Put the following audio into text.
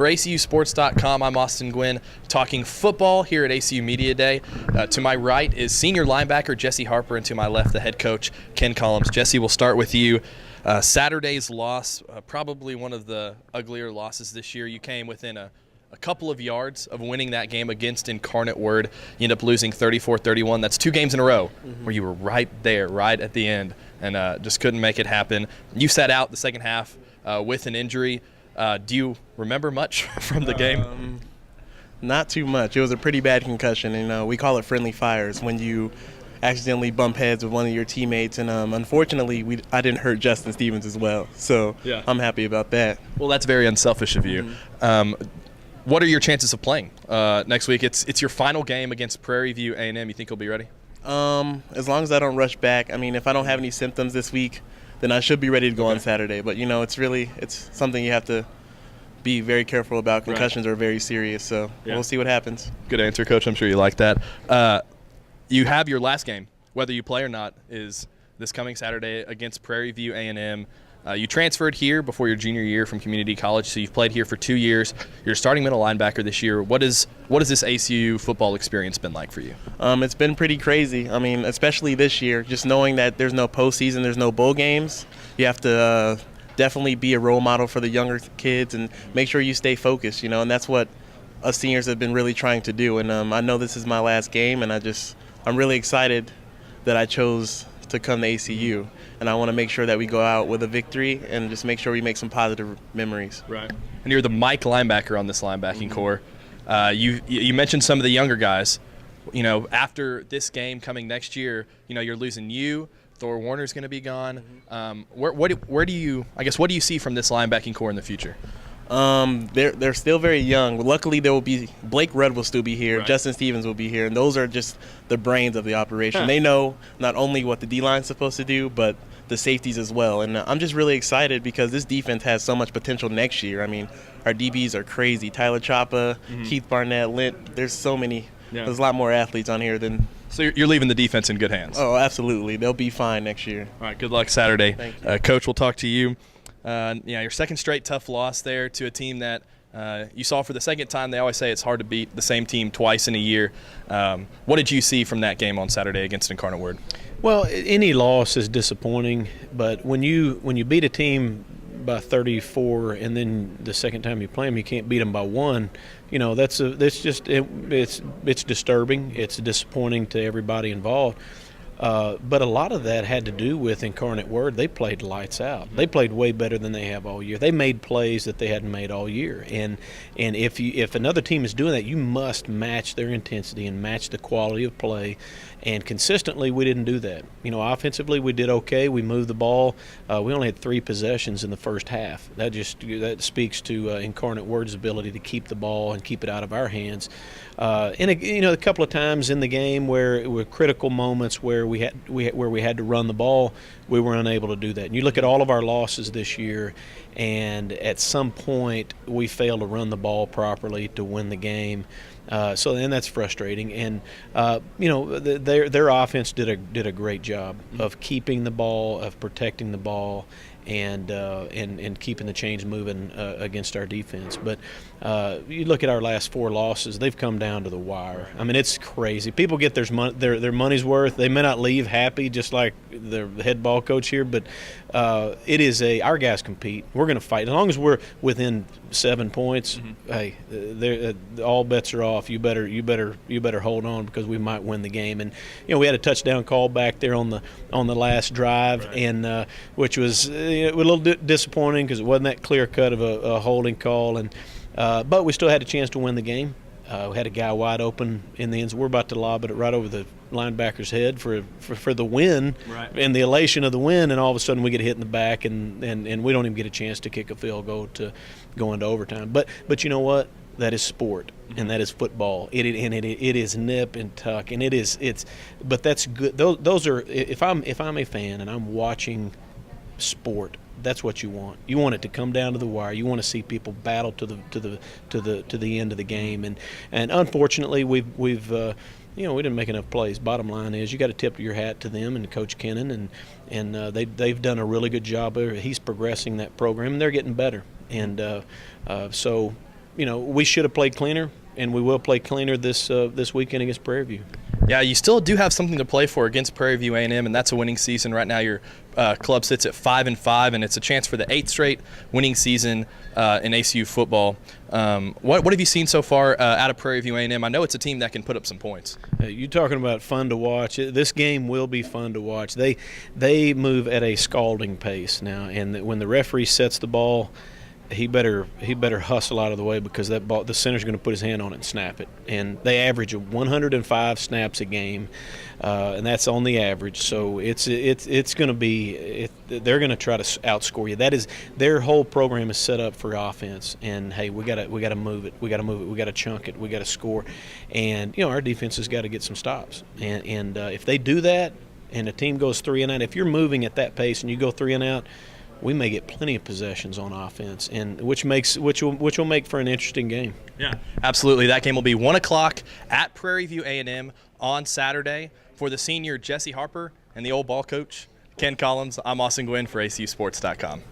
For ACUsports.com, I'm Austin Gwin, talking football here at ACU Media Day. To my right is senior linebacker Jesse Harper, and to my left, the head coach, Ken Collums. Jesse, we'll start with you. Saturday's loss, probably one of the uglier losses this year. You came within a couple of yards of winning that game against Incarnate Word. You end up losing 34-31. That's 2 games in a row where you were right there, right at the end, and just couldn't make it happen. You sat out the second half with an injury. Do you remember much from the game? Not too much. It was a pretty bad concussion, and we call it friendly fires when you accidentally bump heads with one of your teammates. And unfortunately, I didn't hurt Justin Stevens as well, so yeah. I'm happy about that. Well, that's very unselfish of you. What are your chances of playing next week? It's your final game against Prairie View A&M. You think you'll be ready? As long as I don't rush back. I mean, if I don't have any symptoms this week, then I should be ready to go on Saturday. But, it's something you have to be very careful about. Concussions are very serious, so we'll see what happens. Good answer, Coach. I'm sure you like that. You have your last game, whether you play or not, is this coming Saturday against Prairie View A&M. You transferred here before your junior year from community college, so you've played here for 2 years. You're starting middle linebacker this year. What has this ACU football experience been like for you? It's been pretty crazy. I mean, especially this year, just knowing that there's no postseason, there's no bowl games. You have to definitely be a role model for the younger kids and make sure you stay focused, and that's what us seniors have been really trying to do. And I know this is my last game, and I'm really excited that I chose to come to ACU, and I want to make sure that we go out with a victory and just make sure we make some positive memories. Right. And you're the Mike linebacker on this linebacking core. You mentioned some of the younger guys. After this game coming next year, you're losing you. Thor Warner's going to be gone. What do you see from this linebacking core in the future? They're still very young. Luckily, there will be Blake Rudd will still be here. Right. Justin Stevens will be here, and those are just the brains of the operation. They know not only what the D-line's supposed to do, but the safeties as well. And I'm just really excited because this defense has so much potential next year. I mean, our DBs are crazy. Tyler Chapa, Keith Barnett, Lint. There's so many. Yeah. There's a lot more athletes on here than. So you're leaving the defense in good hands. Oh, absolutely. They'll be fine next year. All right. Good luck Saturday. Thank you. Coach, we'll talk to you. Your second straight tough loss there to a team that you saw for the second time. They always say it's hard to beat the same team twice in a year. What did you see from that game on Saturday against Incarnate Word? Well, any loss is disappointing, but when you beat a team by 34 and then the second time you play them you can't beat them by 1, it's disturbing. It's disappointing to everybody involved. But a lot of that had to do with Incarnate Word. They played lights out. They played way better than they have all year. They made plays that they hadn't made all year. And if another team is doing that, you must match their intensity and match the quality of play. And consistently, we didn't do that. Offensively, we did okay. We moved the ball. We only had 3 possessions in the first half. That speaks to Incarnate Word's ability to keep the ball and keep it out of our hands. A couple of times in the game where it were critical moments where we had to run the ball, we were unable to do that. And you look at all of our losses this year, and at some point we failed to run the ball properly to win the game. So then that's frustrating. And their offense did a great job of keeping the ball, of protecting the ball, and keeping the chains moving against our defense. But you look at our last 4 losses; they've come down to the wire. I mean, it's crazy. People get their money's worth. They may not leave happy, just like the head ball coach here, but our guys compete. We're going to fight as long as we're within 7 points. Hey, all bets are off. You better hold on because we might win the game. And we had a touchdown call back there on the last drive, and which was a little disappointing because it wasn't that clear cut of a holding call, and but we still had a chance to win the game. We had a guy wide open in the end zone. We're about to lob it right over the linebacker's head for the win, and the elation of the win, and all of a sudden we get hit in the back, and we don't even get a chance to kick a field goal to go into overtime. But you know what? That is sport, and that is football. It is nip and tuck, and but that's good. Those are if I'm a fan and I'm watching sport, that's what you want. You want it to come down to the wire. You want to see people battle to the end of the game. And unfortunately, we didn't make enough plays. Bottom line is, you got to tip your hat to them and to Coach Kennan, and they've done a really good job. He's progressing that program, and they're getting better. And so we should have played cleaner, and we will play cleaner this weekend against Prairie View. Yeah, you still do have something to play for against Prairie View A&M, and that's a winning season. Right now your club sits at 5-5, and it's a chance for the 8th straight winning season in ACU football. What have you seen so far out of Prairie View A&M? I know it's a team that can put up some points. You're talking about fun to watch. This game will be fun to watch. They move at a scalding pace now, and when the referee sets the ball, he better hustle out of the way, because that ball, the center's going to put his hand on it and snap it. And they average 105 snaps a game, and that's on the average. So it's going to be they're going to try to outscore you. That is, their whole program is set up for offense. And hey, we got to move it. We got to chunk it. We got to score. And our defense has got to get some stops. And if they do that, and the team goes 3 and out, if you're moving at that pace and you go 3 and out, we may get plenty of possessions on offense, and which will make for an interesting game. Yeah, absolutely. That game will be 1 o'clock at Prairie View A&M on Saturday. For the senior Jesse Harper and the old ball coach Ken Collums, I'm Austin Gwin for ACUSports.com.